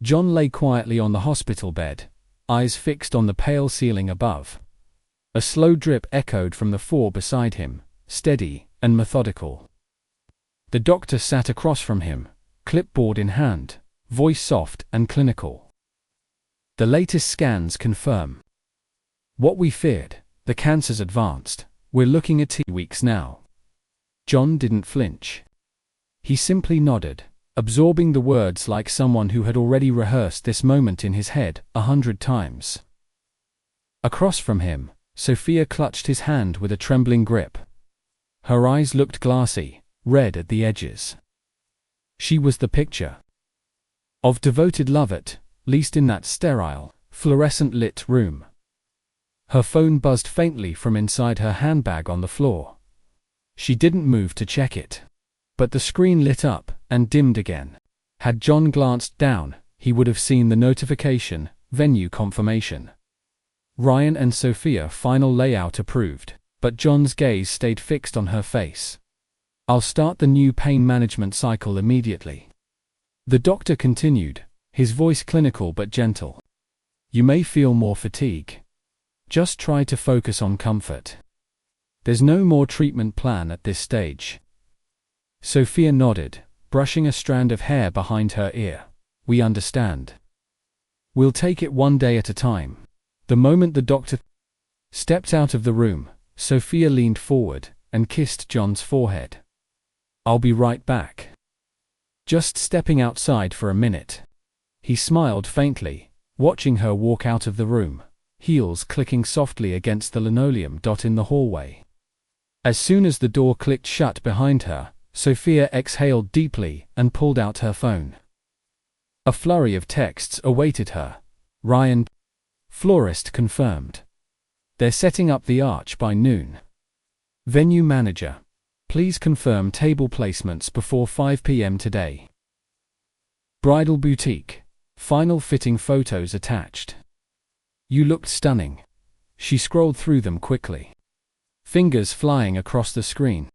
John lay quietly on the hospital bed, eyes fixed on the pale ceiling above. A slow drip echoed from the floor beside him, steady and methodical. The doctor sat across from him, clipboard in hand, voice soft and clinical. The latest scans confirm what we feared. The cancer's advanced. We're looking at 2 weeks now. John didn't flinch. He simply nodded, absorbing the words like someone who had already rehearsed this moment in his head 100 times. Across from him, Sophia clutched his hand with a trembling grip. Her eyes looked glassy, red at the edges. She was the picture of devoted love at least in that sterile, fluorescent-lit room. Her phone buzzed faintly from inside her handbag on the floor. She didn't move to check it. But the screen lit up and dimmed again. Had John glanced down, he would have seen the notification, venue confirmation. Ryan and Sophia final layout approved, but John's gaze stayed fixed on her face. I'll start the new pain management cycle immediately. The doctor continued, his voice clinical but gentle. You may feel more fatigue. Just try to focus on comfort. There's no more treatment plan at this stage. Sophia nodded, brushing a strand of hair behind her ear. We understand. We'll take it one day at a time. The moment the doctor stepped out of the room, Sophia leaned forward and kissed John's forehead. I'll be right back. Just stepping outside for a minute. He smiled faintly, watching her walk out of the room, heels clicking softly against the linoleum in the hallway. As soon as the door clicked shut behind her, Sophia exhaled deeply and pulled out her phone. A flurry of texts awaited her. Ryan, florist confirmed. They're setting up the arch by noon. Venue manager, please confirm table placements before 5 p.m. today. Bridal boutique, final fitting photos attached. You looked stunning. She scrolled through them quickly, fingers flying across the screen.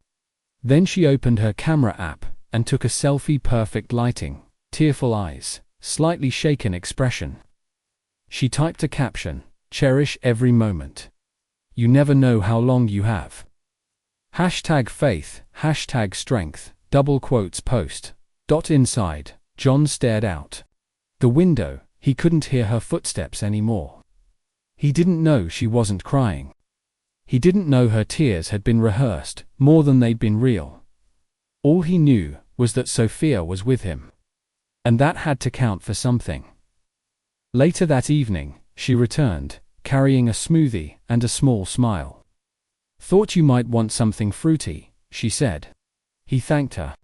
Then she opened her camera app and took a selfie. Perfect lighting, tearful eyes, slightly shaken expression. She typed a caption, cherish every moment. You never know how long you have. #faith, #strength, double quotes post. Inside, John stared out the window. He couldn't hear her footsteps anymore. He didn't know she wasn't crying. He didn't know her tears had been rehearsed more than they'd been real. All he knew was that Sophia was with him. And that had to count for something. Later that evening, she returned, carrying a smoothie and a small smile. Thought you might want something fruity, she said. He thanked her.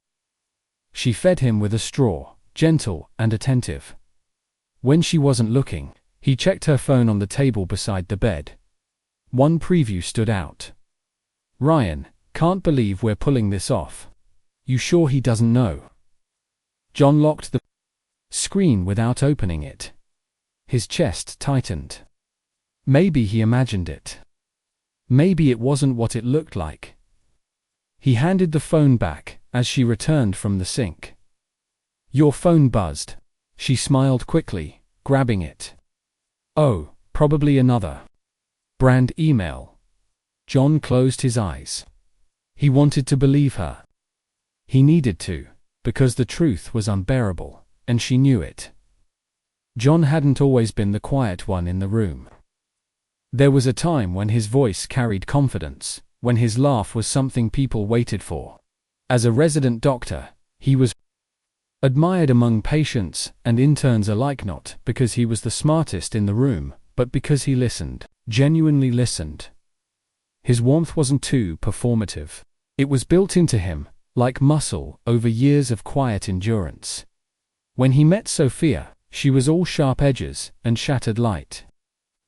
She fed him with a straw, gentle and attentive. When she wasn't looking, he checked her phone on the table beside the bed. One preview stood out. Ryan, can't believe we're pulling this off. You sure he doesn't know? John locked the screen without opening it. His chest tightened. Maybe he imagined it. Maybe it wasn't what it looked like. He handed the phone back as she returned from the sink. Your phone buzzed. She smiled quickly, grabbing it. Oh, probably another brand email. John closed his eyes. He wanted to believe her. He needed to, because the truth was unbearable, and she knew it. John hadn't always been the quiet one in the room. There was a time when his voice carried confidence, when his laugh was something people waited for. As a resident doctor, he was admired among patients and interns alike, not because he was the smartest in the room, but because he listened, genuinely listened. His warmth wasn't too performative. It was built into him, like muscle, over years of quiet endurance. When he met Sophia, she was all sharp edges and shattered light.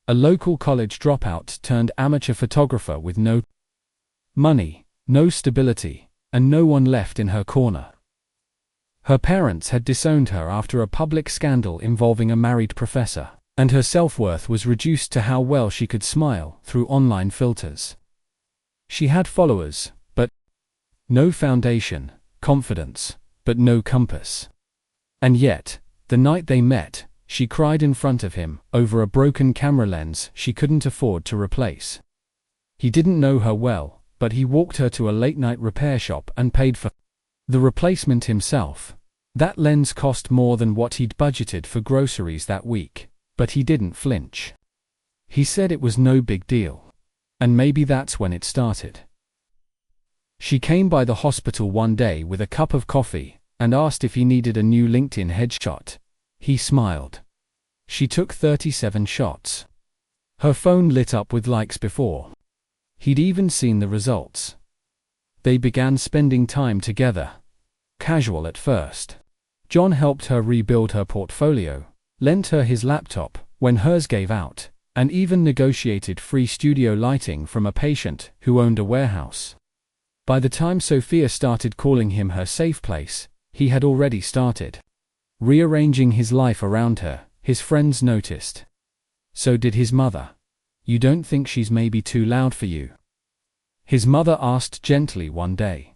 A local college dropout turned amateur photographer with no money, no stability, and no one left in her corner. Her parents had disowned her after a public scandal involving a married professor, and her self-worth was reduced to how well she could smile through online filters. She had followers, but no foundation, confidence, but no compass. And yet, The night they met, she cried in front of him over a broken camera lens she couldn't afford to replace. He didn't know her well, but he walked her to a late-night repair shop and paid for the replacement himself. That lens cost more than what he'd budgeted for groceries that week, but he didn't flinch. He said it was no big deal. And maybe that's when it started. She came by the hospital one day with a cup of coffee and asked if he needed a new LinkedIn headshot. He smiled. She took 37 shots. Her phone lit up with likes before he'd even seen the results. They began spending time together. Casual at first. John helped her rebuild her portfolio, lent her his laptop when hers gave out, and even negotiated free studio lighting from a patient who owned a warehouse. By the time Sophia started calling him her safe place, he had already started rearranging his life around her. His friends noticed. So did his mother. "You don't think she's maybe too loud for you?" His mother asked gently one day.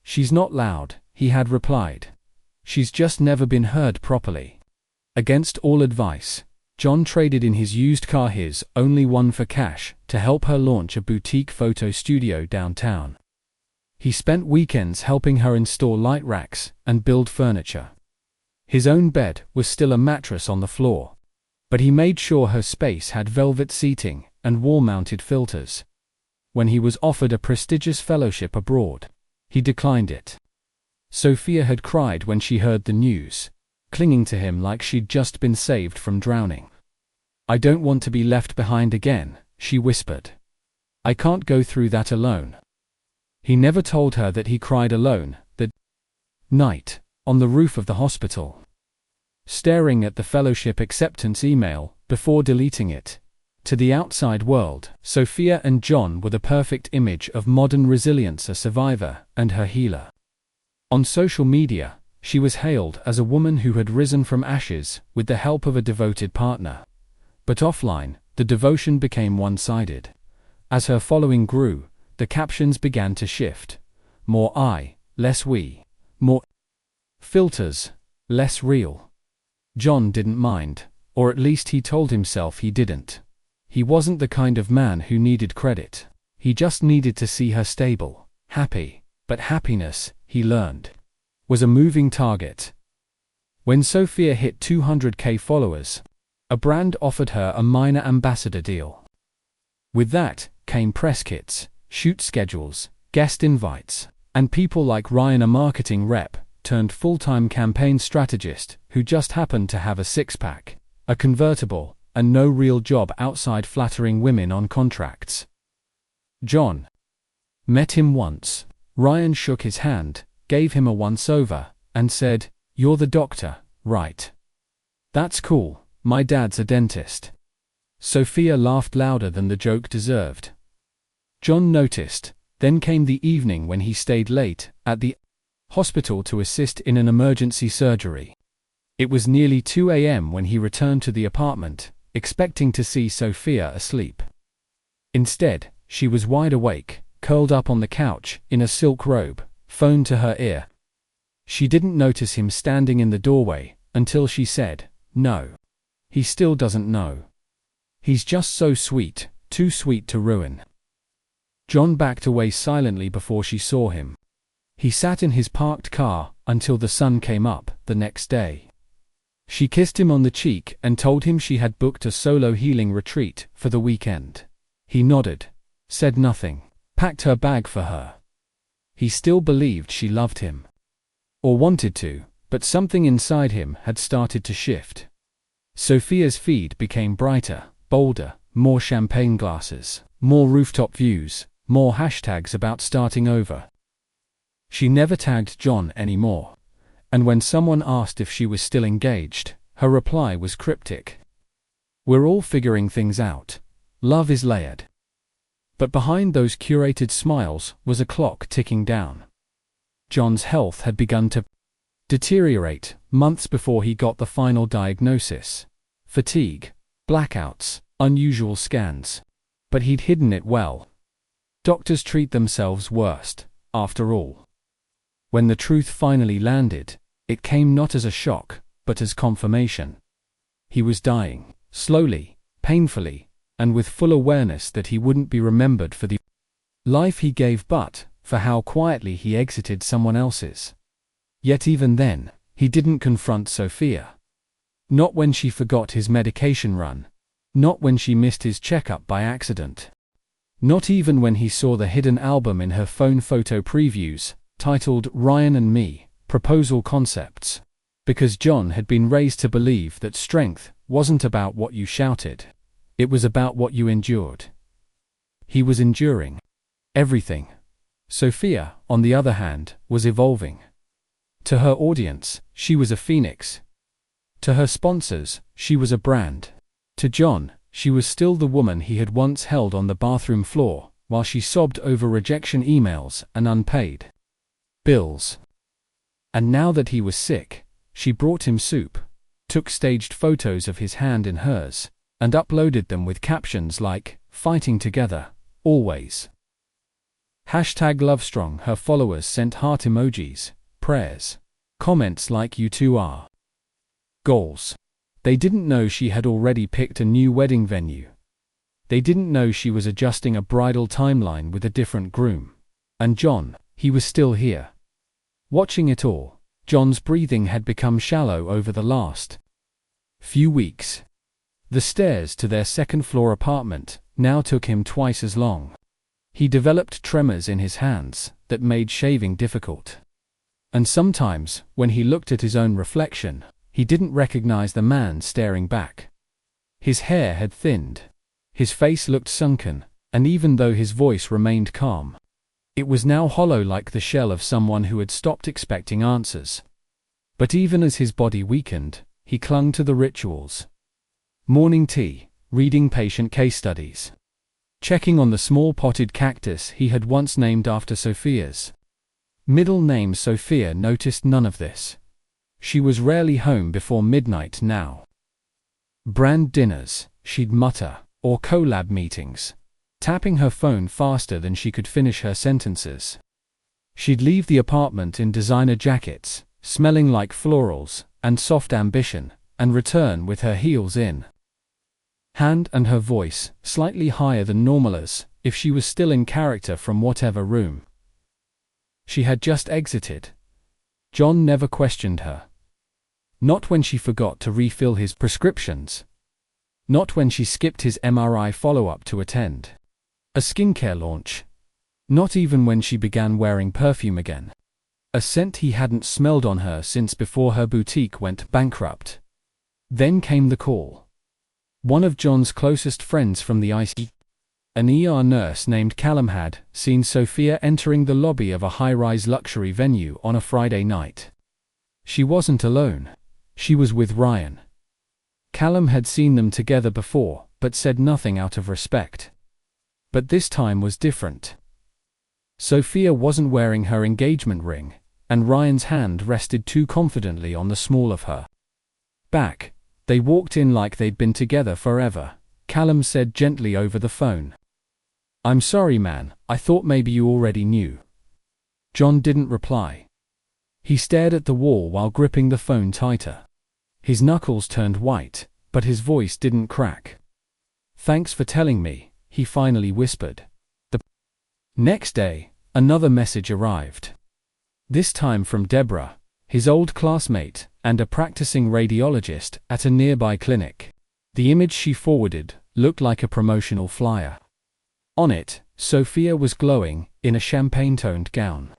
"She's not loud," he had replied. "She's just never been heard properly." Against all advice, John traded in his used car, his only one, for cash to help her launch a boutique photo studio downtown. He spent weekends helping her install light racks and build furniture. His own bed was still a mattress on the floor, but he made sure her space had velvet seating and wall-mounted filters. When he was offered a prestigious fellowship abroad, he declined it. Sophia had cried when she heard the news, clinging to him like she'd just been saved from drowning. "I don't want to be left behind again," she whispered. "I can't go through that alone." He never told her that he cried alone that night, on the roof of the hospital, staring at the fellowship acceptance email before deleting it. To the outside world, Sophia and John were the perfect image of modern resilience, a survivor and her healer. On social media, she was hailed as a woman who had risen from ashes with the help of a devoted partner. But offline, the devotion became one-sided. As her following grew, the captions began to shift. More I, less we. More filters, less real. John didn't mind, or at least he told himself he didn't. He wasn't the kind of man who needed credit. He just needed to see her stable, happy. But happiness, he learned, was a moving target. When Sophia hit 200K followers, a brand offered her a minor ambassador deal. With that came press kits, shoot schedules, guest invites, and people like Ryan, a marketing rep turned full-time campaign strategist who just happened to have a six-pack, a convertible, and no real job outside flattering women on contracts. John met him once. Ryan shook his hand, gave him a once-over, and said, "You're the doctor, right?" "That's cool, my dad's a dentist." Sophia laughed louder than the joke deserved. John noticed. Then came the evening when he stayed late at the hospital to assist in an emergency surgery. It was nearly 2 a.m. when he returned to the apartment, expecting to see Sophia asleep. Instead, she was wide awake, curled up on the couch in a silk robe, phone to her ear. She didn't notice him standing in the doorway until she said, "No. He still doesn't know. He's just so sweet, too sweet to ruin." John backed away silently before she saw him. He sat in his parked car until the sun came up the next day. She kissed him on the cheek and told him she had booked a solo healing retreat for the weekend. He nodded, said nothing, packed her bag for her. He still believed she loved him. Or wanted to, but something inside him had started to shift. Sophia's feed became brighter, bolder, more champagne glasses, more rooftop views, more hashtags about starting over. She never tagged John anymore, and when someone asked if she was still engaged, her reply was cryptic. "We're all figuring things out. Love is layered." But behind those curated smiles was a clock ticking down. John's health had begun to deteriorate months before he got the final diagnosis. Fatigue, blackouts, unusual scans. But he'd hidden it well. Doctors treat themselves worst, after all. When the truth finally landed, it came not as a shock, but as confirmation. He was dying, slowly, painfully, and with full awareness that he wouldn't be remembered for the life he gave but for how quietly he exited someone else's. Yet even then, he didn't confront Sophia. Not when she forgot his medication run. Not when she missed his checkup by accident. Not even when he saw the hidden album in her phone photo previews, titled Ryan and Me, Proposal Concepts. Because John had been raised to believe that strength wasn't about what you shouted. It was about what you endured. He was enduring everything. Sophia, on the other hand, was evolving. To her audience, she was a phoenix. To her sponsors, she was a brand. To John, she was still the woman he had once held on the bathroom floor, while she sobbed over rejection emails and unpaid bills. And now that he was sick, she brought him soup, took staged photos of his hand in hers, and uploaded them with captions like, "Fighting together, always." #Lovestrong. Her followers sent heart emojis, prayers, comments like "You two are goals." They didn't know she had already picked a new wedding venue. They didn't know she was adjusting a bridal timeline with a different groom. And John, he was still here. Watching it all, John's breathing had become shallow over the last few weeks. The stairs to their second-floor apartment now took him twice as long. He developed tremors in his hands that made shaving difficult. And sometimes, when he looked at his own reflection, he didn't recognize the man staring back. His hair had thinned. His face looked sunken, and even though his voice remained calm, it was now hollow like the shell of someone who had stopped expecting answers. But even as his body weakened, he clung to the rituals. Morning tea, reading patient case studies, checking on the small potted cactus he had once named after Sophia's middle name. Sophia noticed none of this. She was rarely home before midnight now. Brand dinners, she'd mutter, or collab meetings, tapping her phone faster than she could finish her sentences. She'd leave the apartment in designer jackets, smelling like florals and soft ambition, and return with her heels in hand and her voice slightly higher than normal as if she was still in character from whatever room she had just exited. John never questioned her. Not when she forgot to refill his prescriptions. Not when she skipped his MRI follow-up to attend a skincare launch. Not even when she began wearing perfume again. A scent he hadn't smelled on her since before her boutique went bankrupt. Then came the call. One of John's closest friends from the ICU, an ER nurse named Callum, had seen Sophia entering the lobby of a high-rise luxury venue on a Friday night. She wasn't alone. She was with Ryan. Callum had seen them together before, but said nothing out of respect. But this time was different. Sophia wasn't wearing her engagement ring, and Ryan's hand rested too confidently on the small of her back. They walked in like they'd been together forever. Callum said gently over the phone, "I'm sorry, man, I thought maybe you already knew." John didn't reply. He stared at the wall while gripping the phone tighter. His knuckles turned white, but his voice didn't crack. "Thanks for telling me," he finally whispered. The next day, another message arrived. This time from Deborah, his old classmate, and a practicing radiologist at a nearby clinic. The image she forwarded looked like a promotional flyer. On it, Sophia was glowing, in a champagne-toned gown.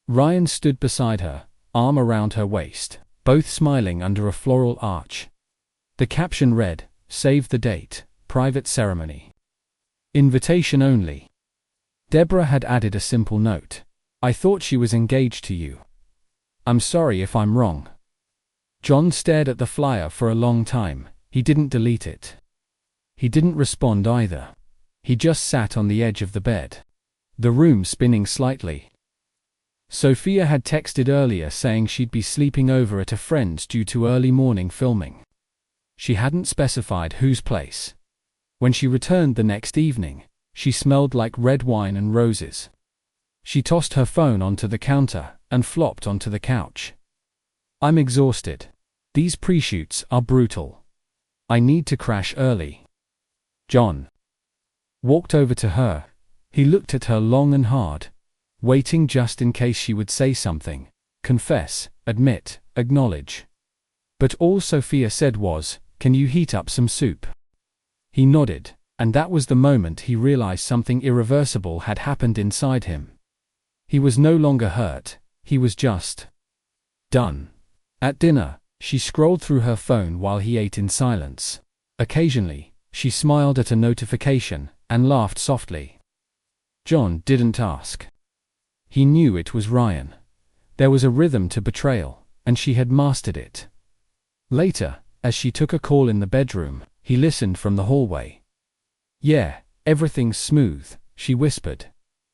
Ryan stood beside her, arm around her waist, both smiling under a floral arch. The caption read, "Save the date, private ceremony. Invitation only." Deborah had added a simple note. "I thought she was engaged to you. I'm sorry if I'm wrong." John stared at the flyer for a long time. He didn't delete it. He didn't respond either. He just sat on the edge of the bed, the room spinning slightly. Sophia had texted earlier saying she'd be sleeping over at a friend's due to early morning filming. She hadn't specified whose place. When she returned the next evening, she smelled like red wine and roses. She tossed her phone onto the counter and flopped onto the couch. "I'm exhausted." These pre-shoots are brutal. I need to crash early. John walked over to her. He looked at her long and hard, waiting just in case she would say something, confess, admit, acknowledge. But all Sophia said was, "Can you heat up some soup?" He nodded, and that was the moment he realized something irreversible had happened inside him. He was no longer hurt, he was just done. At dinner, she scrolled through her phone while he ate in silence. Occasionally, she smiled at a notification and laughed softly. John didn't ask. He knew it was Ryan. There was a rhythm to betrayal, and she had mastered it. Later, as she took a call in the bedroom, he listened from the hallway. "Yeah, everything's smooth," she whispered.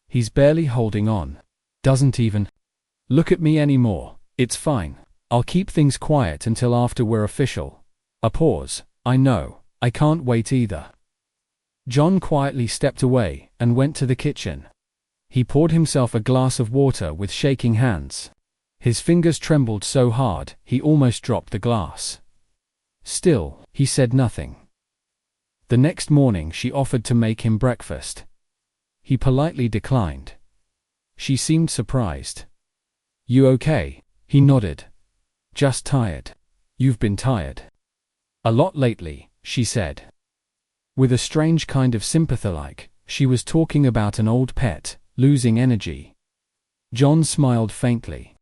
"He's barely holding on. Doesn't even look at me anymore. It's fine. I'll keep things quiet until after we're official." A pause. "I know. I can't wait either." John quietly stepped away and went to the kitchen. He poured himself a glass of water with shaking hands. His fingers trembled so hard, he almost dropped the glass. Still, he said nothing. The next morning she offered to make him breakfast. He politely declined. She seemed surprised. "You okay?" He nodded. "Just tired." "You've been tired a lot lately," she said. With a strange kind of sympathy, like she was talking about an old pet, losing energy. John smiled faintly.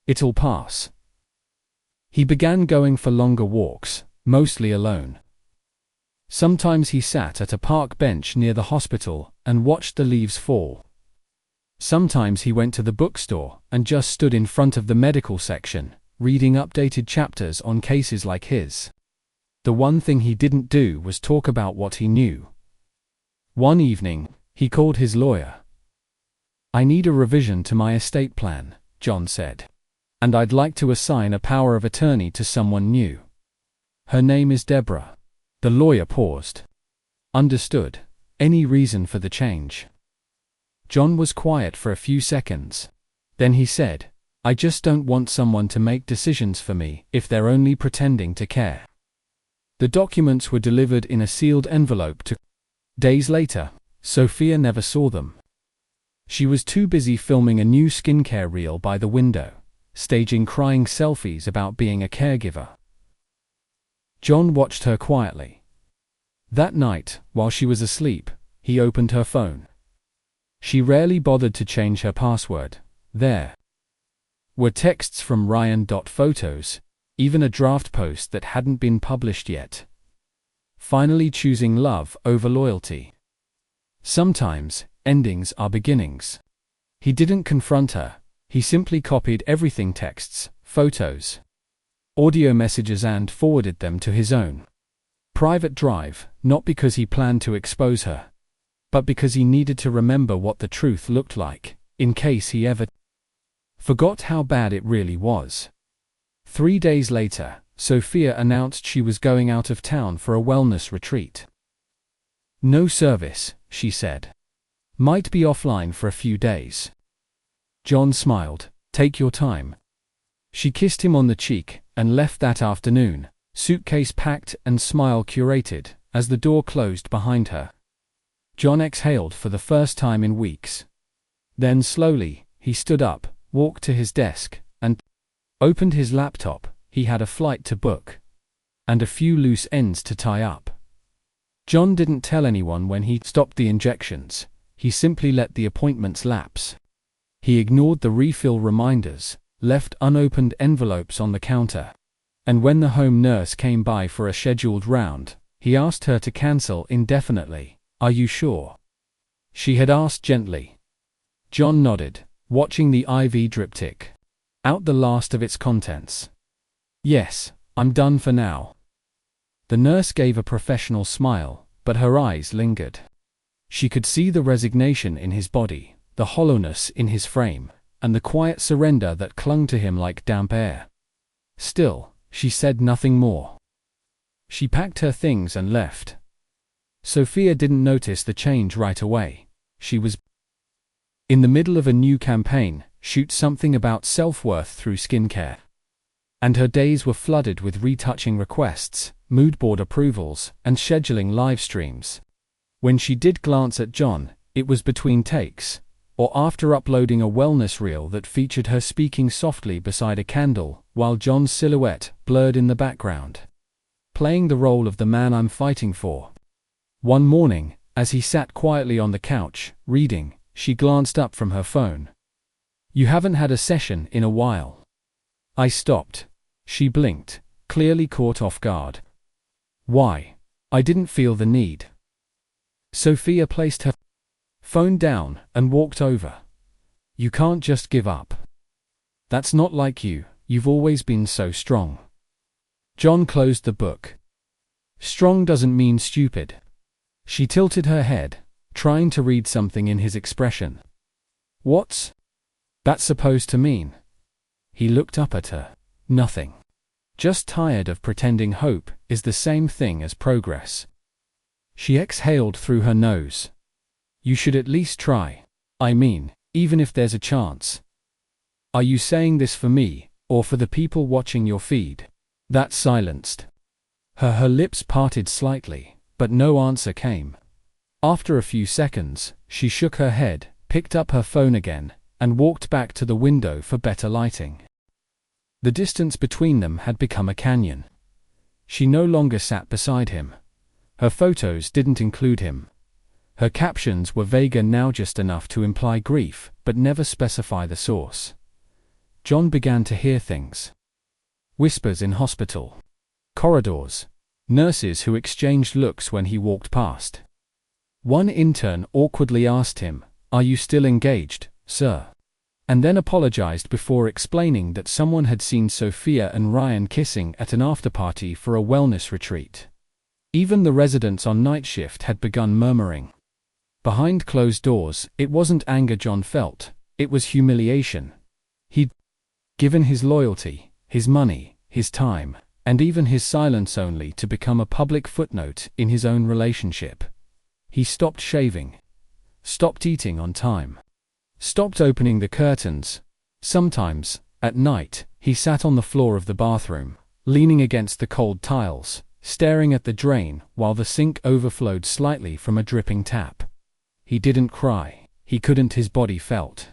"It'll pass." He began going for longer walks, mostly alone. Sometimes he sat at a park bench near the hospital and watched the leaves fall. Sometimes he went to the bookstore and just stood in front of the medical section, reading updated chapters on cases like his. The one thing he didn't do was talk about what he knew. One evening, he called his lawyer. "I need a revision to my estate plan," John said. "And I'd like to assign a power of attorney to someone new. Her name is Deborah." The lawyer paused. "Understood. Any reason for the change?" John was quiet for a few seconds. Then he said, "I just don't want someone to make decisions for me if they're only pretending to care." The documents were delivered in a sealed envelope to. Days later, Sophia never saw them. She was too busy filming a new skincare reel by the window, staging crying selfies about being a caregiver. John watched her quietly. That night, while she was asleep, he opened her phone. She rarely bothered to change her password. There were texts from Ryan. Photos, even a draft post that hadn't been published yet. Finally choosing love over loyalty. Sometimes, endings are beginnings. He didn't confront her, he simply copied everything: texts, photos, audio messages, and forwarded them to his own private drive, not because he planned to expose her, but because he needed to remember what the truth looked like, in case he ever forgot how bad it really was. 3 days later, Sophia announced she was going out of town for a wellness retreat. "No service," she said. "Might be offline for a few days." John smiled. "Take your time." She kissed him on the cheek and left that afternoon, suitcase packed and smile curated, as the door closed behind her. John exhaled for the first time in weeks. Then slowly, he stood up, walked to his desk, and opened his laptop. He had a flight to book and a few loose ends to tie up. John didn't tell anyone when he stopped the injections. He simply let the appointments lapse. He ignored the refill reminders, left unopened envelopes on the counter. And when the home nurse came by for a scheduled round, he asked her to cancel indefinitely. "Are you sure?" she had asked gently. John nodded, watching the IV drip tick out the last of its contents. "Yes, I'm done for now." The nurse gave a professional smile, but her eyes lingered. She could see the resignation in his body, the hollowness in his frame, and the quiet surrender that clung to him like damp air. Still, she said nothing more. She packed her things and left. Sophia didn't notice the change right away. She was in the middle of a new campaign, shoot something about self-worth through skincare. And her days were flooded with retouching requests, mood board approvals, and scheduling live streams. When she did glance at John, it was between takes, or after uploading a wellness reel that featured her speaking softly beside a candle, while John's silhouette blurred in the background, playing the role of the man I'm fighting for. One morning, as he sat quietly on the couch, reading, she glanced up from her phone. "You haven't had a session in a while." I stopped. She blinked, clearly caught off guard. "Why?" "I didn't feel the need." Sophia placed her phone down and walked over. "You can't just give up. That's not like you, you've always been so strong." John closed the book. "Strong doesn't mean stupid." She tilted her head, trying to read something in his expression. "What's that supposed to mean?" He looked up at her. "Nothing. Just tired of pretending hope is the same thing as progress." She exhaled through her nose. "You should at least try. I mean, even if there's a chance." "Are you saying this for me, or for the people watching your feed?" That silenced. Her lips parted slightly, but no answer came. After a few seconds, she shook her head, picked up her phone again, and walked back to the window for better lighting. The distance between them had become a canyon. She no longer sat beside him. Her photos didn't include him. Her captions were vaguer now, just enough to imply grief, but never specify the source. John began to hear things. Whispers in hospital corridors. Nurses who exchanged looks when he walked past. One intern awkwardly asked him, "Are you still engaged, sir?" And then apologized before explaining that someone had seen Sophia and Ryan kissing at an afterparty for a wellness retreat. Even the residents on night shift had begun murmuring. Behind closed doors, it wasn't anger John felt, it was humiliation. He'd given his loyalty, his money, his time, and even his silence only to become a public footnote in his own relationship. He stopped shaving, stopped eating on time, stopped opening the curtains. Sometimes, at night, he sat on the floor of the bathroom, leaning against the cold tiles, staring at the drain while the sink overflowed slightly from a dripping tap. He didn't cry, he couldn't, his body felt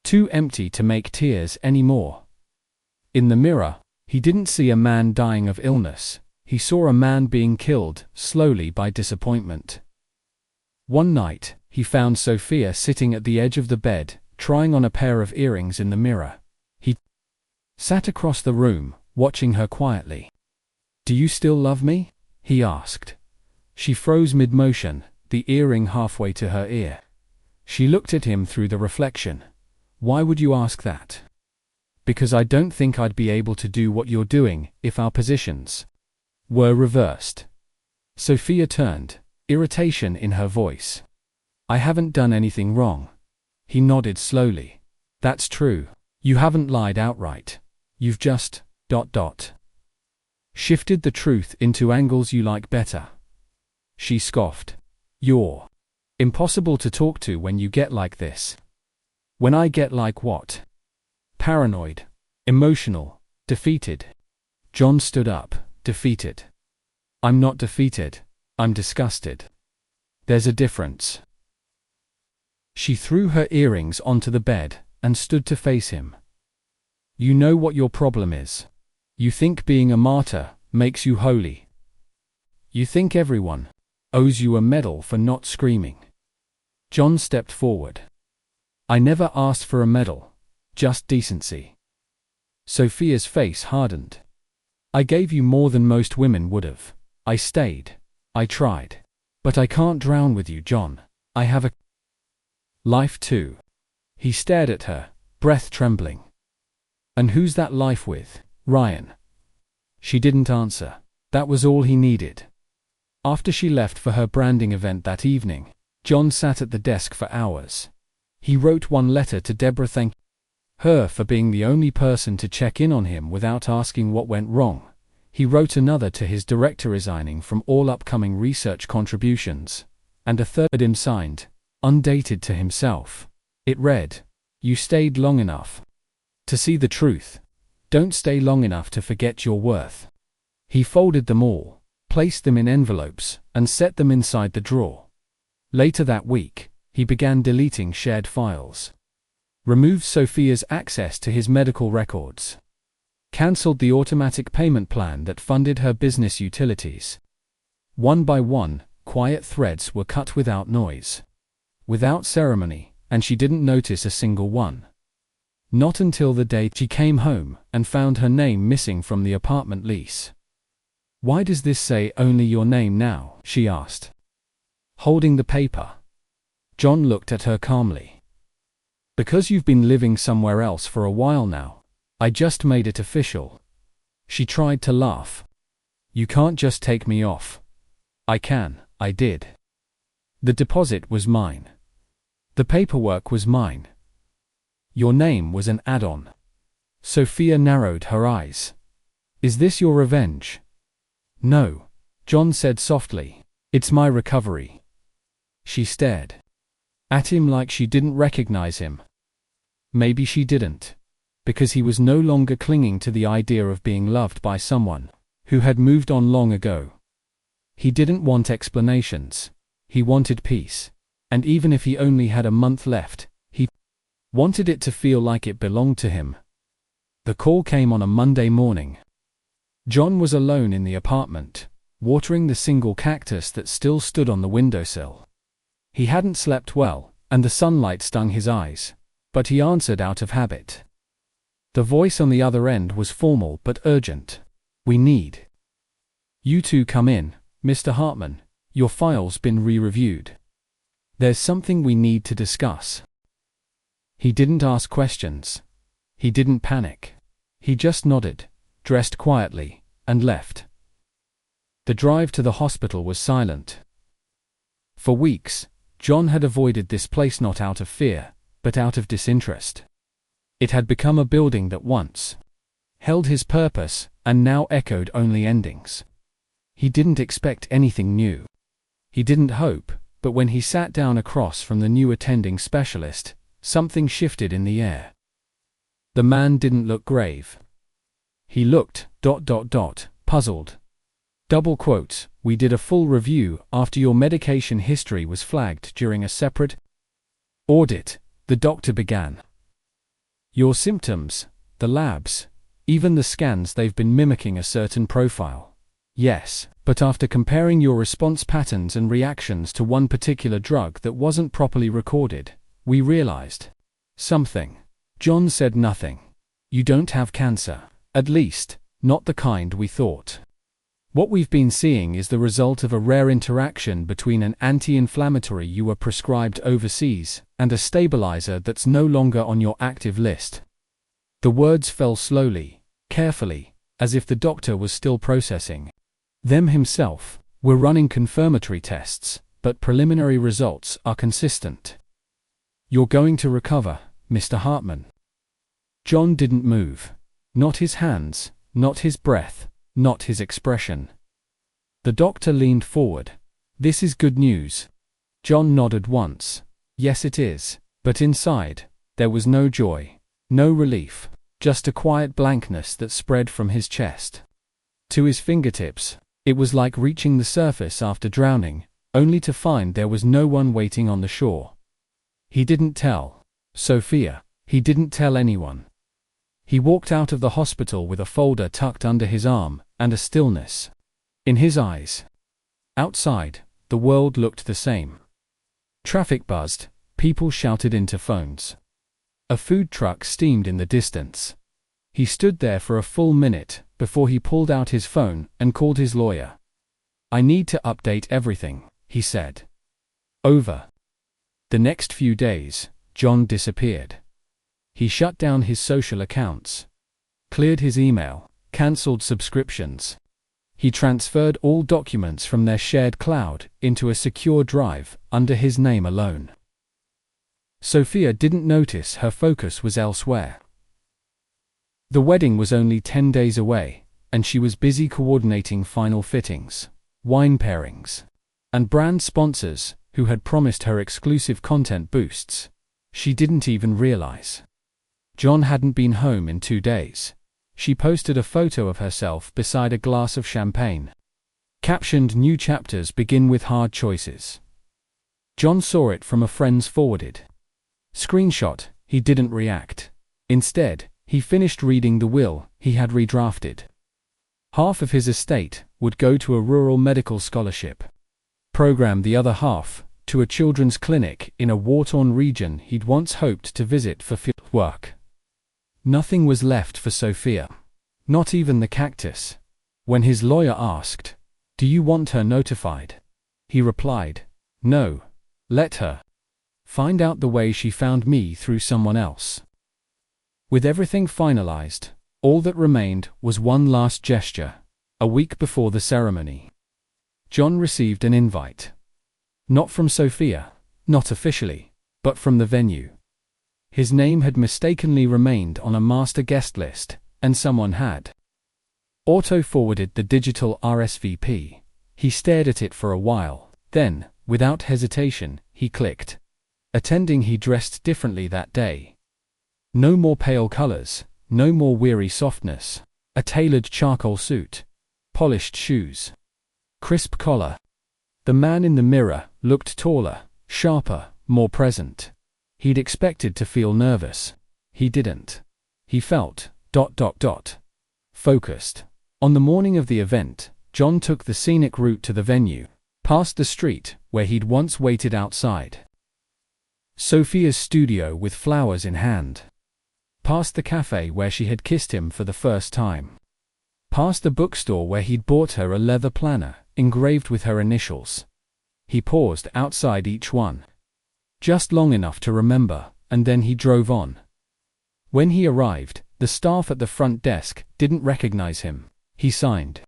too empty to make tears anymore. In the mirror, he didn't see a man dying of illness, he saw a man being killed slowly by disappointment. One night, he found Sophia sitting at the edge of the bed, trying on a pair of earrings in the mirror. He sat across the room, watching her quietly. "Do you still love me?" he asked. She froze mid-motion, the earring halfway to her ear. She looked at him through the reflection. "Why would you ask that?" "Because I don't think I'd be able to do what you're doing if our positions were reversed." Sophia turned, irritation in her voice. "I haven't done anything wrong." He nodded slowly. "That's true. You haven't lied outright. You've just, shifted the truth into angles you like better." She scoffed. "You're impossible to talk to when you get like this." "When I get like what?" "Paranoid, emotional, defeated." John stood up, defeated. "I'm not defeated, I'm disgusted. There's a difference." She threw her earrings onto the bed and stood to face him. "You know what your problem is. You think being a martyr makes you holy. You think everyone owes you a medal for not screaming." John stepped forward. "I never asked for a medal, just decency." Sophia's face hardened. "I gave you more than most women would have. I stayed. I tried. But I can't drown with you, John. I have a life too." He stared at her, breath trembling. "And who's that life with, Ryan?" She didn't answer. That was all he needed. After she left for her branding event that evening, John sat at the desk for hours. He wrote one letter to Deborah thanking her for being the only person to check in on him without asking what went wrong. He wrote another to his director resigning from all upcoming research contributions, and a third him signed, undated, to himself. It read, "You stayed long enough to see the truth. Don't stay long enough to forget your worth. He folded them all, placed them in envelopes, and set them inside the drawer. Later that week, he began deleting shared files. Removed Sophia's access to his medical records. Cancelled the automatic payment plan that funded her business utilities. One by one, quiet threads were cut without noise. Without ceremony, and she didn't notice a single one. Not until the day she came home and found her name missing from the apartment lease. "Why does this say only your name now?" she asked, holding the paper. John looked at her calmly. "Because you've been living somewhere else for a while now. I just made it official." She tried to laugh. "You can't just take me off." "I can, I did. The deposit was mine. The paperwork was mine. Your name was an add-on." Sophia narrowed her eyes. "Is this your revenge?" "No," John said softly. "It's my recovery." She stared at him like she didn't recognize him. Maybe she didn't, because he was no longer clinging to the idea of being loved by someone who had moved on long ago. He didn't want explanations. He wanted peace. And even if he only had a month left, he wanted it to feel like it belonged to him. The call came on a Monday morning. John was alone in the apartment, watering the single cactus that still stood on the windowsill. He hadn't slept well, and the sunlight stung his eyes, but he answered out of habit. The voice on the other end was formal but urgent. "We need you to come in, Mr. Hartman. Your file's been re-reviewed. There's something we need to discuss." He didn't ask questions. He didn't panic. He just nodded, dressed quietly, and left. The drive to the hospital was silent. For weeks, John had avoided this place not out of fear, but out of disinterest. It had become a building that once held his purpose, and now echoed only endings. He didn't expect anything new. He didn't hope, but when he sat down across from the new attending specialist, something shifted in the air. The man didn't look grave. He looked, puzzled. Double quotes, "We did a full review after your medication history was flagged during a separate audit," the doctor began. "Your symptoms, the labs, even the scans, they've been mimicking a certain profile. Yes, but after comparing your response patterns and reactions to one particular drug that wasn't properly recorded, we realized something." John said nothing. "You don't have cancer. At least, not the kind we thought. What we've been seeing is the result of a rare interaction between an anti-inflammatory you were prescribed overseas and a stabilizer that's no longer on your active list." The words fell slowly, carefully, as if the doctor was still processing them himself. "We're running confirmatory tests, but preliminary results are consistent. You're going to recover, Mr. Hartman." John didn't move. Not his hands, not his breath, not his expression. The doctor leaned forward. "This is good news." John nodded once. "Yes, it is." But inside, there was no joy, no relief, just a quiet blankness that spread from his chest to his fingertips. It was like reaching the surface after drowning, only to find there was no one waiting on the shore. He didn't tell Sophia. He didn't tell anyone. He walked out of the hospital with a folder tucked under his arm, and a stillness in his eyes. Outside, the world looked the same. Traffic buzzed, people shouted into phones. A food truck steamed in the distance. He stood there for a full minute, before he pulled out his phone and called his lawyer. "I need to update everything," he said. Over. The next few days, John disappeared. He shut down his social accounts, cleared his email, cancelled subscriptions. He transferred all documents from their shared cloud into a secure drive under his name alone. Sophia didn't notice her focus was elsewhere. The wedding was only 10 days away, and she was busy coordinating final fittings, wine pairings, and brand sponsors who had promised her exclusive content boosts. She didn't even realize John hadn't been home in 2 days. She posted a photo of herself beside a glass of champagne. Captioned, "New chapters begin with hard choices." John saw it from a friend's forwarded screenshot. He didn't react. Instead, he finished reading the will he had redrafted. Half of his estate would go to a rural medical scholarship program, the other half to a children's clinic in a war-torn region he'd once hoped to visit for field work. Nothing was left for Sophia. Not even the cactus. When his lawyer asked, "Do you want her notified?" he replied, "No. Let her find out the way she found me through someone else." With everything finalized, all that remained was one last gesture. A week before the ceremony, John received an invite. Not from Sophia, not officially, but from the venue. His name had mistakenly remained on a master guest list, and someone had auto-forwarded the digital RSVP. He stared at it for a while, then, without hesitation, he clicked. Attending. He dressed differently that day. No more pale colors, no more weary softness. A tailored charcoal suit. Polished shoes. Crisp collar. The man in the mirror looked taller, sharper, more present. He'd expected to feel nervous. He didn't. He felt ... focused. On the morning of the event, John took the scenic route to the venue, past the street where he'd once waited outside Sophia's studio with flowers in hand. Past the cafe where she had kissed him for the first time. Past the bookstore where he'd bought her a leather planner, engraved with her initials. He paused outside each one. Just long enough to remember, and then he drove on. When he arrived, the staff at the front desk didn't recognize him. He signed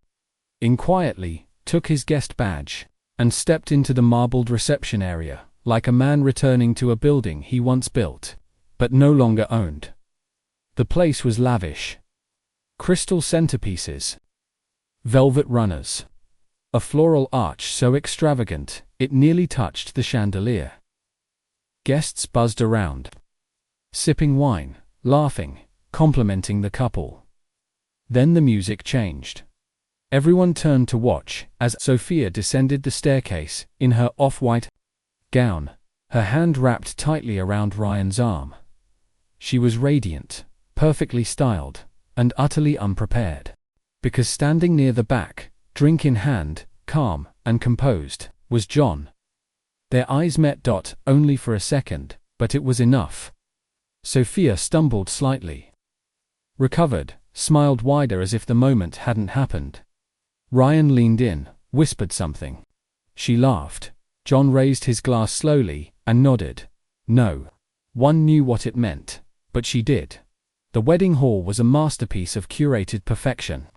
in quietly, took his guest badge, and stepped into the marbled reception area, like a man returning to a building he once built, but no longer owned. The place was lavish. Crystal centerpieces. Velvet runners. A floral arch so extravagant, it nearly touched the chandelier. Guests buzzed around, sipping wine, laughing, complimenting the couple. Then the music changed. Everyone turned to watch as Sophia descended the staircase in her off-white gown, her hand wrapped tightly around Ryan's arm. She was radiant, perfectly styled, and utterly unprepared. Because standing near the back, drink in hand, calm and composed, was John. Their eyes met. Only for a second, but it was enough. Sophia stumbled slightly. Recovered, smiled wider as if the moment hadn't happened. Ryan leaned in, whispered something. She laughed. John raised his glass slowly, and nodded. No one knew what it meant, but she did. The wedding hall was a masterpiece of curated perfection.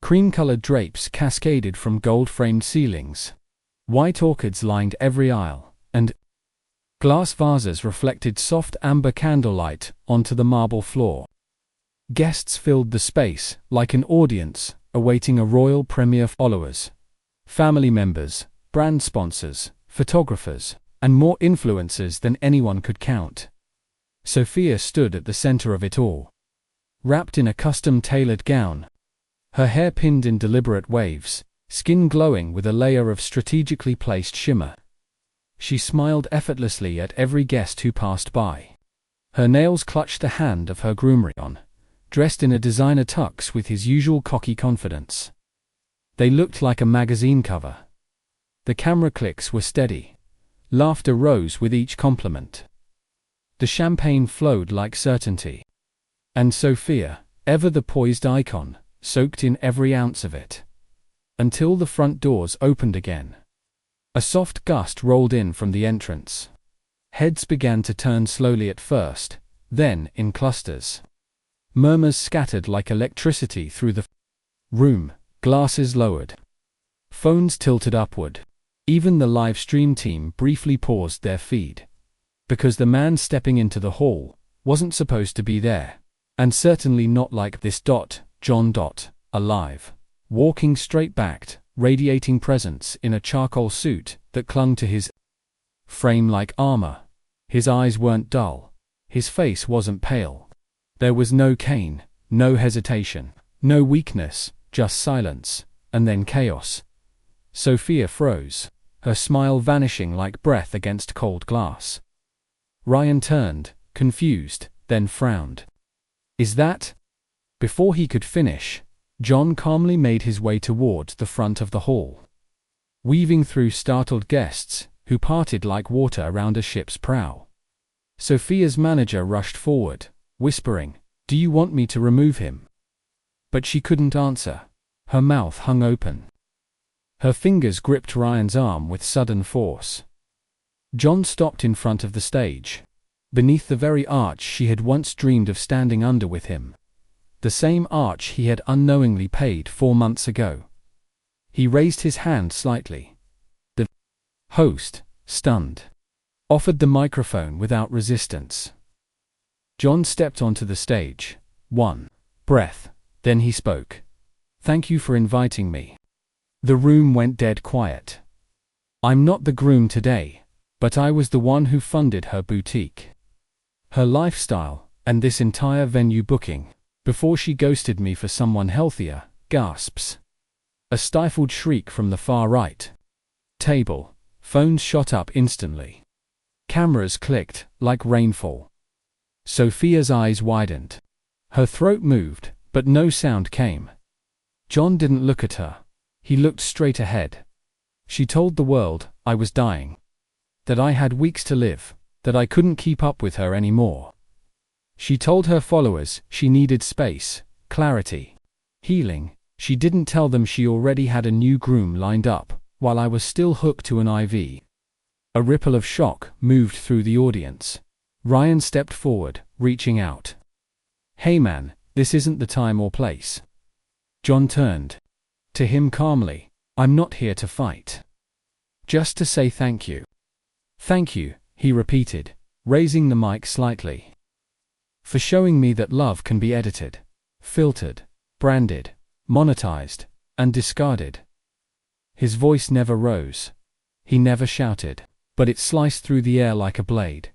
Cream-colored drapes cascaded from gold-framed ceilings. White orchids lined every aisle, and glass vases reflected soft amber candlelight onto the marble floor. Guests filled the space like an audience awaiting a royal premiere. Followers, family members, brand sponsors, photographers, and more influencers than anyone could count. Sophia stood at the center of it all. Wrapped in a custom-tailored gown, her hair pinned in deliberate waves, skin glowing with a layer of strategically placed shimmer. She smiled effortlessly at every guest who passed by. Her nails clutched the hand of her groom Ryan, dressed in a designer tux with his usual cocky confidence. They looked like a magazine cover. The camera clicks were steady. Laughter rose with each compliment. The champagne flowed like certainty. And Sophia, ever the poised icon, soaked in every ounce of it. Until the front doors opened again. A soft gust rolled in from the entrance. Heads began to turn slowly at first, then in clusters. Murmurs scattered like electricity through the room, glasses lowered. Phones tilted upward. Even the live stream team briefly paused their feed. Because the man stepping into the hall wasn't supposed to be there. And certainly not like this. John. Alive. Walking straight-backed, radiating presence in a charcoal suit that clung to his frame like armor. His eyes weren't dull. His face wasn't pale. There was no cane, No hesitation, no weakness, just silence, and then chaos. Sophia froze, her smile vanishing like breath against cold glass. Ryan turned, confused, then frowned. Is that? Before he could finish, John calmly made his way towards the front of the hall. Weaving through startled guests, who parted like water around a ship's prow. Sophia's manager rushed forward, whispering, "Do you want me to remove him?" But she couldn't answer. Her mouth hung open. Her fingers gripped Ryan's arm with sudden force. John stopped in front of the stage, beneath the very arch she had once dreamed of standing under with him. The same arch he had unknowingly paid 4 months ago. He raised his hand slightly. The host, stunned, offered the microphone without resistance. John stepped onto the stage. One breath, then he spoke. "Thank you for inviting me." The room went dead quiet. "I'm not the groom today, but I was the one who funded her boutique, her lifestyle, and this entire venue booking, before she ghosted me for someone healthier." Gasps. A stifled shriek from the far right table. Phones shot up instantly. Cameras clicked like rainfall. Sophia's eyes widened. Her throat moved, but no sound came. John didn't look at her. He looked straight ahead. She told the world, "I was dying. That I had weeks to live, that I couldn't keep up with her anymore." She told her followers she needed space, clarity, healing. She didn't tell them she already had a new groom lined up, while I was still hooked to an IV. A ripple of shock moved through the audience. Ryan stepped forward, reaching out. "Hey man, this isn't the time or place." John turned to him calmly. "I'm not here to fight. Just to say thank you." "Thank you," he repeated, raising the mic slightly. "For showing me that love can be edited, filtered, branded, monetized, and discarded." His voice never rose. He never shouted, but it sliced through the air like a blade.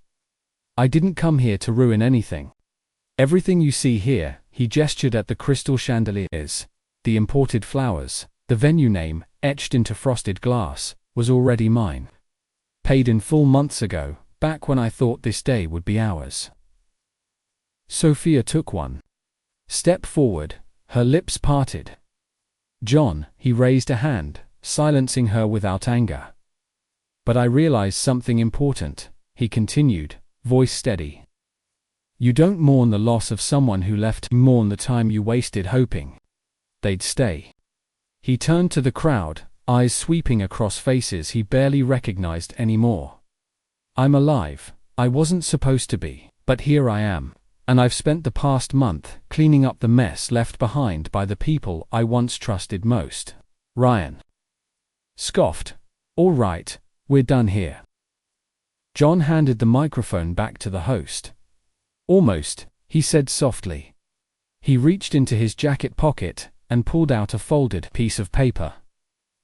"I didn't come here to ruin anything. Everything you see here," he gestured at the crystal chandeliers, the imported flowers, the venue name, etched into frosted glass, "was already mine. Paid in full months ago, back when I thought this day would be ours." Sophia took one step forward, her lips parted. "John," he raised a hand, silencing her without anger. "But I realize something important," he continued, voice steady. "You don't mourn the loss of someone who left, you mourn the time you wasted hoping they'd stay." He turned to the crowd, eyes sweeping across faces he barely recognized anymore. "I'm alive. I wasn't supposed to be, but here I am. And I've spent the past month cleaning up the mess left behind by the people I once trusted most." Ryan scoffed. "All right, we're done here." John handed the microphone back to the host. "Almost," he said softly. He reached into his jacket pocket and pulled out a folded piece of paper.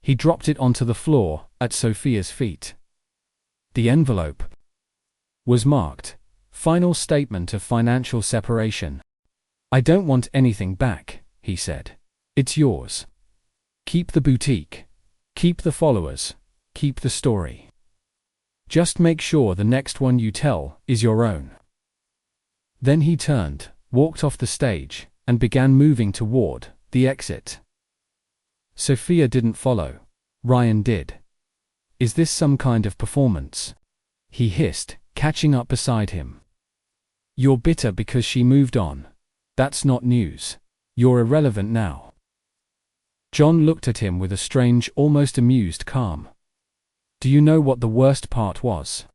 He dropped it onto the floor at Sophia's feet. The envelope was marked, "Final statement of financial separation." "I don't want anything back," he said. "It's yours. Keep the boutique. Keep the followers. Keep the story. Just make sure the next one you tell is your own." Then he turned, walked off the stage, and began moving toward the exit. Sophia didn't follow. Ryan did. "Is this some kind of performance?" he hissed, catching up beside him. "You're bitter because she moved on. That's not news. You're irrelevant now." John looked at him with a strange, almost amused calm. "Do you know what the worst part was?"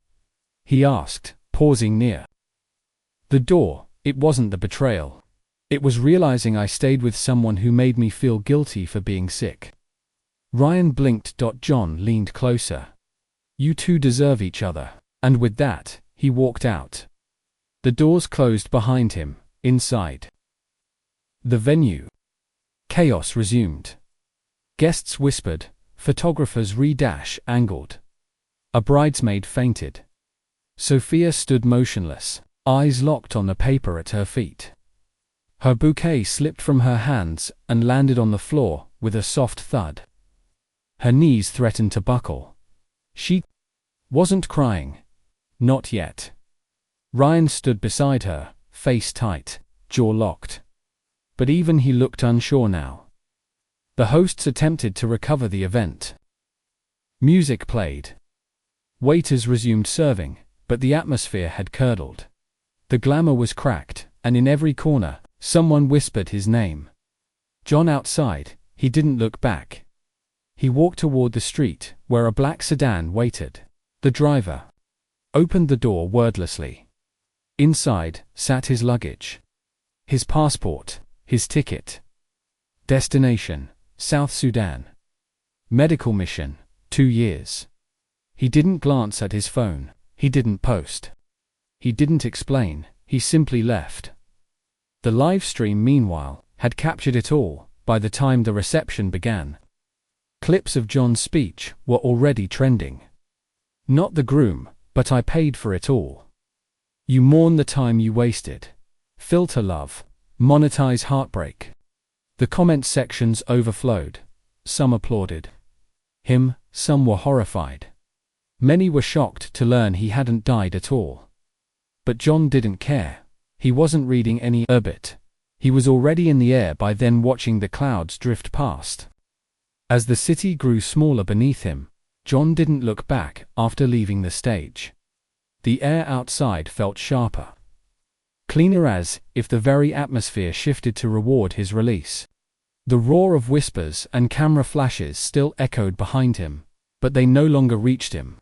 he asked, pausing near the door. "It wasn't the betrayal. It was realizing I stayed with someone who made me feel guilty for being sick." Ryan blinked. John leaned closer. "You two deserve each other." And with that, he walked out. The doors closed behind him. Inside the venue, chaos resumed. Guests whispered, photographers angled. A bridesmaid fainted. Sophia stood motionless, eyes locked on the paper at her feet. Her bouquet slipped from her hands and landed on the floor with a soft thud. Her knees threatened to buckle. She wasn't crying. Not yet. Ryan stood beside her, face tight, jaw locked. But even he looked unsure now. The hosts attempted to recover the event. Music played. Waiters resumed serving, but the atmosphere had curdled. The glamour was cracked, and in every corner, someone whispered his name. John outside, he didn't look back. He walked toward the street, where a black sedan waited. The driver opened the door wordlessly. Inside sat his luggage. His passport, his ticket. Destination, South Sudan. Medical mission, 2 years. He didn't glance at his phone, he didn't post. He didn't explain, he simply left. The live stream, meanwhile, had captured it all by the time the reception began. Clips of John's speech were already trending. Not the groom, but I paid for it all. You mourn the time you wasted. Filter love. Monetize heartbreak. The comment sections overflowed. Some applauded him, some were horrified. Many were shocked to learn he hadn't died at all. But John didn't care. He wasn't reading any obit. He was already in the air by then, watching the clouds drift past. As the city grew smaller beneath him, John didn't look back after leaving the stage. The air outside felt sharper. Cleaner, as if the very atmosphere shifted to reward his release. The roar of whispers and camera flashes still echoed behind him, but they no longer reached him.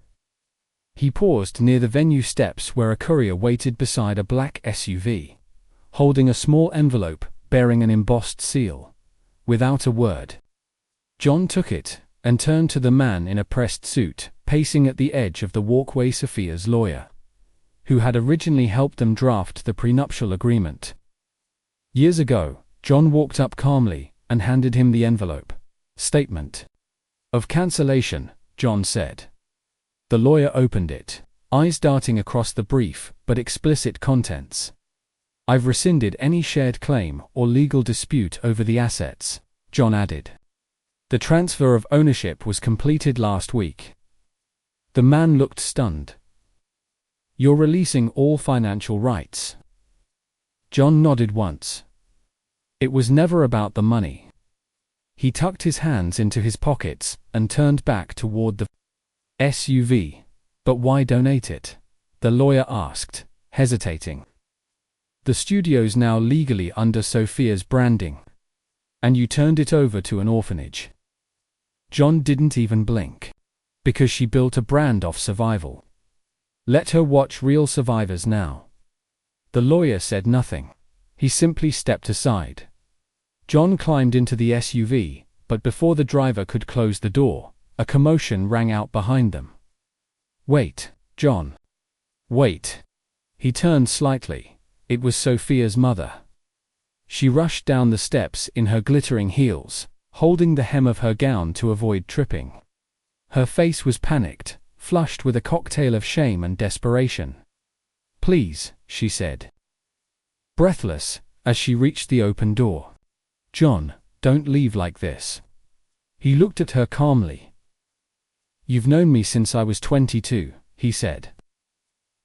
He paused near the venue steps where a courier waited beside a black SUV, holding a small envelope bearing an embossed seal. Without a word, John took it and turned to the man in a pressed suit, pacing at the edge of the walkway. Sophia's lawyer, who had originally helped them draft the prenuptial agreement. Years ago, John walked up calmly and handed him the envelope. Statement of cancellation, John said. The lawyer opened it, eyes darting across the brief but explicit contents. I've rescinded any shared claim or legal dispute over the assets, John added. The transfer of ownership was completed last week. The man looked stunned. You're releasing all financial rights? John nodded once. It was never about the money. He tucked his hands into his pockets and turned back toward the SUV. But why donate it? The lawyer asked, hesitating. The studio's now legally under Sophia's branding. And you turned it over to an orphanage. John didn't even blink. Because she built a brand off survival. Let her watch Real Survivors now. The lawyer said nothing. He simply stepped aside. John climbed into the SUV, but before the driver could close the door, a commotion rang out behind them. Wait, John. Wait. He turned slightly. It was Sophia's mother. She rushed down the steps in her glittering heels, holding the hem of her gown to avoid tripping. Her face was panicked, flushed with a cocktail of shame and desperation. Please, she said, breathless, as she reached the open door. John, don't leave like this. He looked at her calmly. You've known me since I was 22, he said.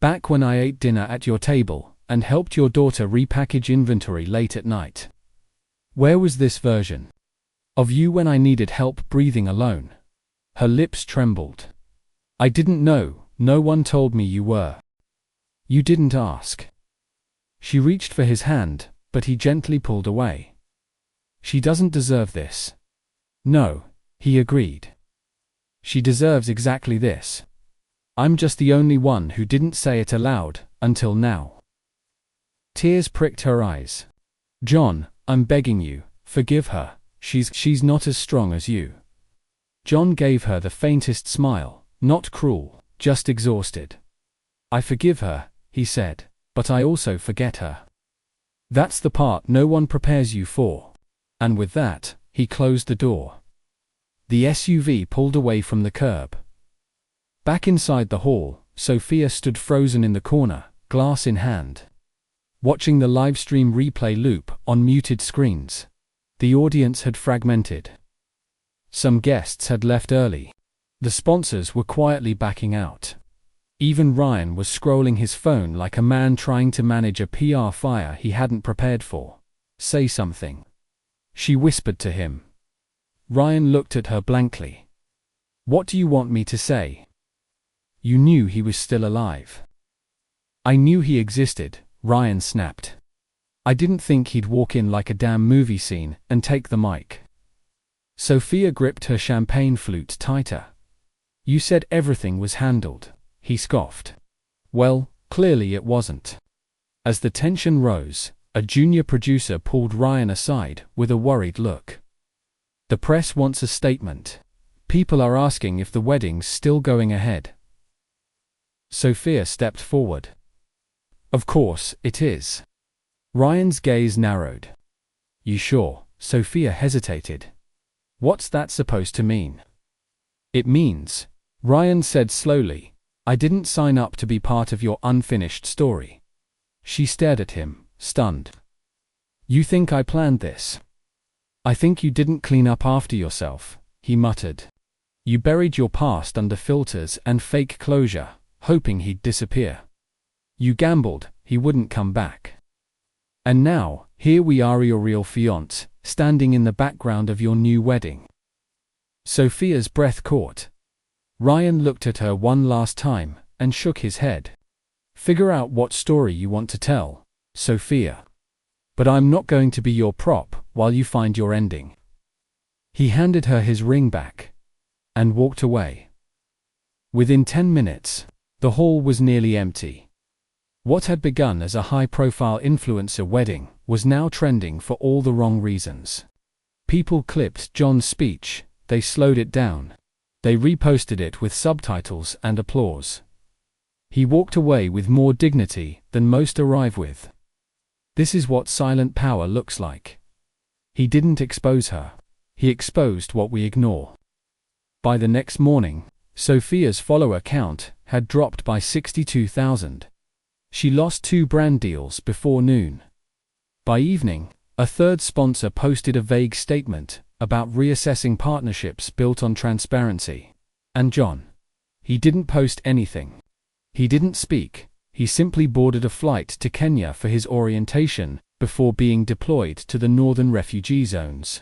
Back when I ate dinner at your table and helped your daughter repackage inventory late at night. Where was this version of you when I needed help breathing alone? Her lips trembled. I didn't know, no one told me you were. You didn't ask. She reached for his hand, but he gently pulled away. She doesn't deserve this. No, he agreed. She deserves exactly this. I'm just the only one who didn't say it aloud, until now. Tears pricked her eyes. John, I'm begging you, forgive her, she's not as strong as you. John gave her the faintest smile, not cruel, just exhausted. I forgive her, he said, but I also forget her. That's the part no one prepares you for. And with that, he closed the door. The SUV pulled away from the curb. Back inside the hall, Sophia stood frozen in the corner, glass in hand. watching the livestream replay loop on muted screens. The audience had fragmented. Some guests had left early. The sponsors were quietly backing out. Even Ryan was scrolling his phone like a man trying to manage a PR fire he hadn't prepared for. "Say something," she whispered to him. Ryan looked at her blankly. "What do you want me to say?" "You knew he was still alive." "I knew he existed," Ryan snapped. "I didn't think he'd walk in like a damn movie scene and take the mic." Sophia gripped her champagne flute tighter. "You said everything was handled," he scoffed. "Well, clearly it wasn't." As the tension rose, a junior producer pulled Ryan aside with a worried look. "The press wants a statement. People are asking if the wedding's still going ahead." Sophia stepped forward. "Of course it is." Ryan's gaze narrowed. "You sure?" Sophia hesitated. "What's that supposed to mean?" "It means," Ryan said slowly, "I didn't sign up to be part of your unfinished story." She stared at him, stunned. "You think I planned this?" "I think you didn't clean up after yourself," he muttered. "You buried your past under filters and fake closure, hoping he'd disappear. You gambled he wouldn't come back. And now, here we are, your real fiancé, standing in the background of your new wedding." Sophia's breath caught. Ryan looked at her one last time and shook his head. "Figure out what story you want to tell, Sophia. But I'm not going to be your prop while you find your ending." He handed her his ring back and walked away. Within 10 minutes, the hall was nearly empty. What had begun as a high-profile influencer wedding was now trending for all the wrong reasons. People clipped John's speech, they slowed it down. They reposted it with subtitles and applause. He walked away with more dignity than most arrive with. This is what silent power looks like. He didn't expose her. He exposed what we ignore. By the next morning, Sophia's follower count had dropped by 62,000. She lost 2 brand deals before noon. By evening, a third sponsor posted a vague statement about reassessing partnerships built on transparency. And John? He didn't post anything. He didn't speak. He simply boarded a flight to Kenya for his orientation before being deployed to the northern refugee zones.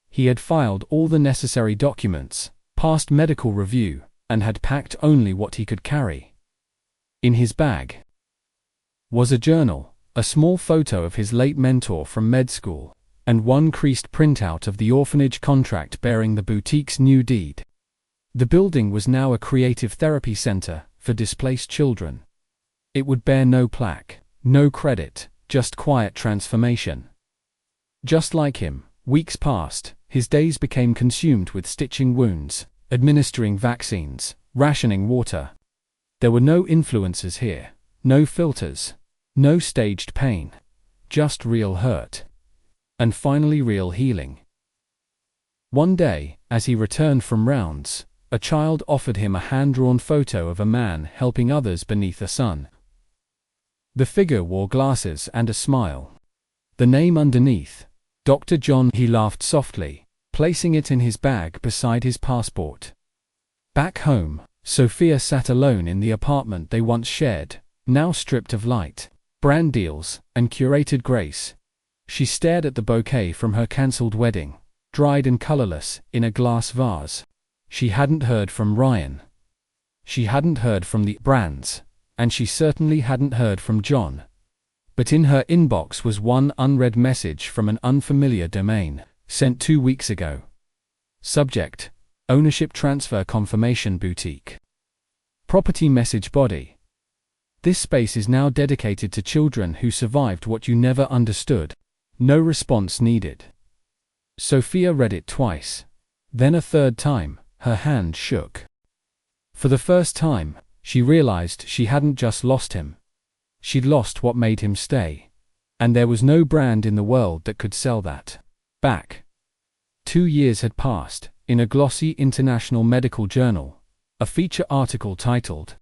He had filed all the necessary documents, passed medical review, and had packed only what he could carry. In his bag was a journal, a small photo of his late mentor from med school, and one creased printout of the orphanage contract bearing the boutique's new deed. The building was now a creative therapy center for displaced children. It would bear no plaque, no credit, just quiet transformation. Just like him, weeks passed, his days became consumed with stitching wounds, administering vaccines, rationing water. There were no influencers here, no filters, no staged pain, just real hurt. And finally real healing. One day, as he returned from rounds, a child offered him a hand-drawn photo of a man helping others beneath a sun. The figure wore glasses and a smile. The name underneath, Dr. John. He laughed softly, placing it in his bag beside his passport. Back home, Sophia sat alone in the apartment they once shared, now stripped of light, brand deals, and curated grace. She stared at the bouquet from her cancelled wedding, dried and colorless, in a glass vase. She hadn't heard from Ryan. She hadn't heard from the brands, and she certainly hadn't heard from John. But in her inbox was one unread message from an unfamiliar domain, sent 2 weeks ago. Subject: Ownership Transfer Confirmation Boutique. Property message body: This space is now dedicated to children who survived what you never understood. No response needed. Sophia read it twice. Then a third time, her hand shook. For the first time, she realized she hadn't just lost him. She'd lost what made him stay. And there was no brand in the world that could sell that back. 2 years had passed. In a glossy international medical journal, a feature article titled,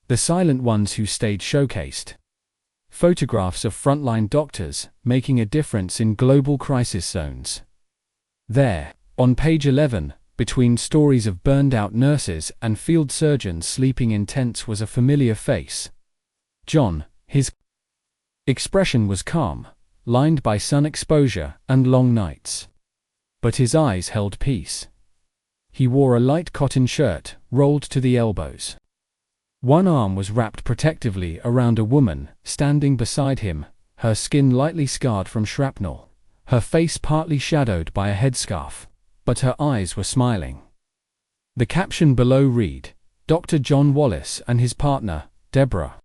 "The Silent Ones Who Stayed" showcased Photographs of frontline doctors making a difference in global crisis zones. There, on page 11, between stories of burned-out nurses and field surgeons sleeping in tents, was a familiar face. John. His expression was calm, lined by sun exposure and long nights. But his eyes held peace. He wore a light cotton shirt, rolled to the elbows. One arm was wrapped protectively around a woman standing beside him, her skin lightly scarred from shrapnel, her face partly shadowed by a headscarf, but her eyes were smiling. The caption below read, "Dr. John Wallace and his partner, Deborah,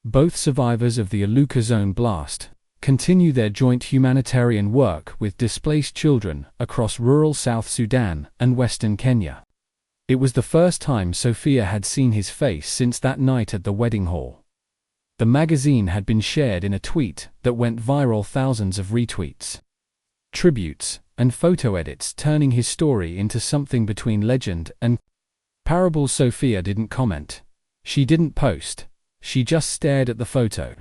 both survivors of the Aluka Zone blast, continue their joint humanitarian work with displaced children across rural South Sudan and western Kenya." It was the first time Sophia had seen his face since that night at the wedding hall. The magazine had been shared in a tweet that went viral, thousands of retweets, tributes, and photo edits, turning his story into something between legend and parable. Sophia didn't comment. She didn't post. She just stared at the photo.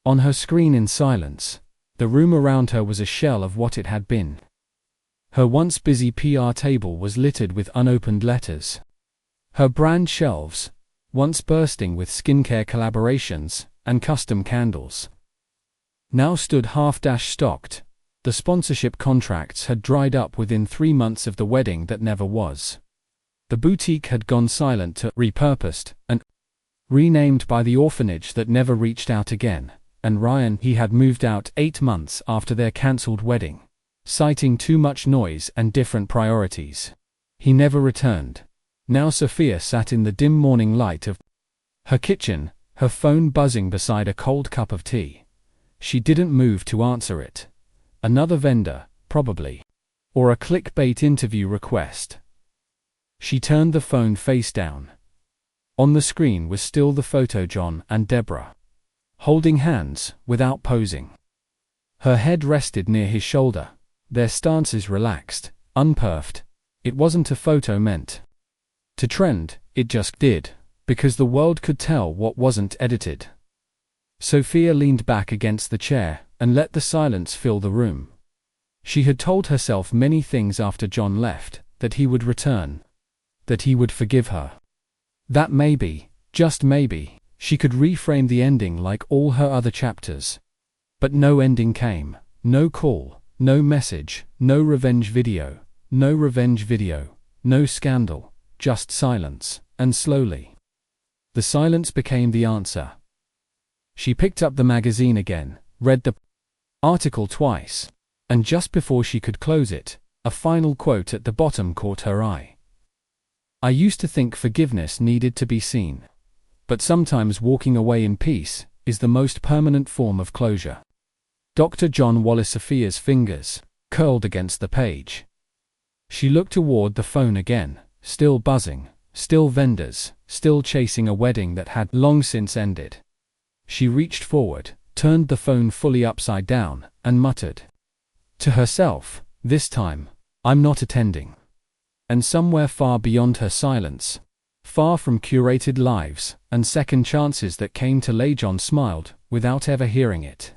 On her screen in silence, the room around her was a shell of what it had been. Her once busy PR table was littered with unopened letters. Her brand shelves, once bursting with skincare collaborations and custom candles, now stood half-stocked. The sponsorship contracts had dried up within 3 months of the wedding that never was. The boutique had gone silent, to repurposed and renamed by the orphanage that never reached out again, and Ryan, he had moved out 8 months after their cancelled wedding, citing too much noise and different priorities. He never returned. Now Sophia sat in the dim morning light of her kitchen, her phone buzzing beside a cold cup of tea. She didn't move to answer it. Another vendor, probably. Or a clickbait interview request. She turned the phone face down. On the screen was still the photo, John and Deborah, holding hands, without posing. Her head rested near his shoulder, their stances relaxed, unperfed. It wasn't a photo meant to trend, it just did, because the world could tell what wasn't edited. Sophia leaned back against the chair and let the silence fill the room. She had told herself many things after John left, that he would return, that he would forgive her, that maybe, just maybe, she could reframe the ending like all her other chapters. But no ending came, no call, no message, no revenge video, no scandal, just silence, and slowly, the silence became the answer. She picked up the magazine again, read the article twice, and just before she could close it, a final quote at the bottom caught her eye. "I used to think forgiveness needed to be seen. But sometimes walking away in peace is the most permanent form of closure." Dr. John Wallace. Sophia's fingers curled against the page. She looked toward the phone again, still buzzing, still vendors, still chasing a wedding that had long since ended. She reached forward, turned the phone fully upside down, and muttered to herself, "This time, I'm not attending." And somewhere far beyond her silence, far from curated lives and second chances that came to lay, John smiled, without ever hearing it.